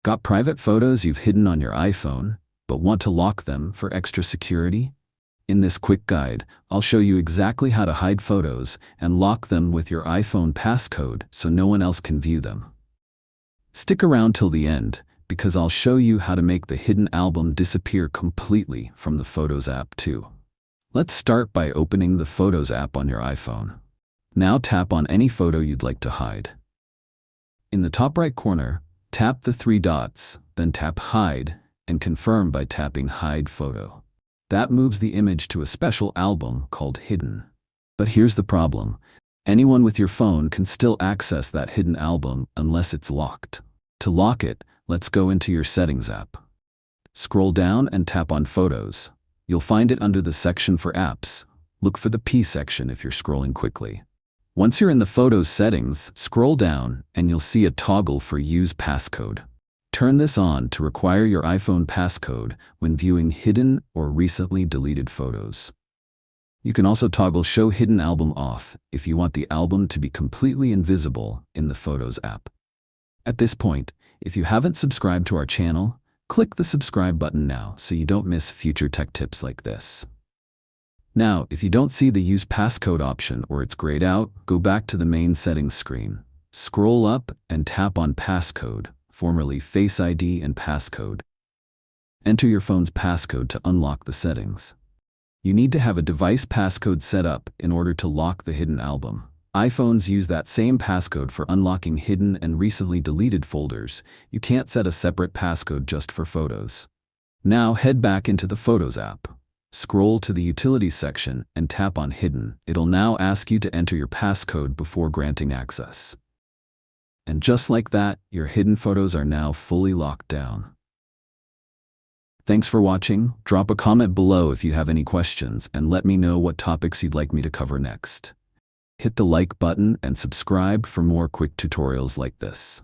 Got private photos you've hidden on your iPhone, but want to lock them for extra security? In this quick guide, I'll show you exactly how to hide photos and lock them with your iPhone passcode so no one else can view them. Stick around till the end, because I'll show you how to make the hidden album disappear completely from the Photos app too. Let's start by opening the Photos app on your iPhone. Now tap on any photo you'd like to hide. In the top right corner, tap the three dots, then tap Hide, and confirm by tapping Hide Photo. That moves the image to a special album called Hidden. But here's the problem. Anyone with your phone can still access that hidden album unless it's locked. To lock it, let's go into your Settings app. Scroll down and tap on Photos. You'll find it under the section for apps. Look for the P section if you're scrolling quickly. Once you're in the Photos settings, scroll down and you'll see a toggle for Use Passcode. Turn this on to require your iPhone passcode when viewing hidden or recently deleted photos. You can also toggle Show Hidden Album off if you want the album to be completely invisible in the Photos app. At this point, if you haven't subscribed to our channel, click the subscribe button now so you don't miss future tech tips like this. Now, if you don't see the Use Passcode option or it's grayed out, go back to the main settings screen. Scroll up and tap on Passcode, formerly Face ID and Passcode. Enter your phone's passcode to unlock the settings. You need to have a device passcode set up in order to lock the hidden album. iPhones use that same passcode for unlocking hidden and recently deleted folders. You can't set a separate passcode just for photos. Now head back into the Photos app. Scroll to the Utilities section and tap on Hidden. It'll now ask you to enter your passcode before granting access. And just like that, your hidden photos are now fully locked down. Thanks for watching. Drop a comment below if you have any questions and let me know what topics you'd like me to cover next. Hit the like button and subscribe for more quick tutorials like this.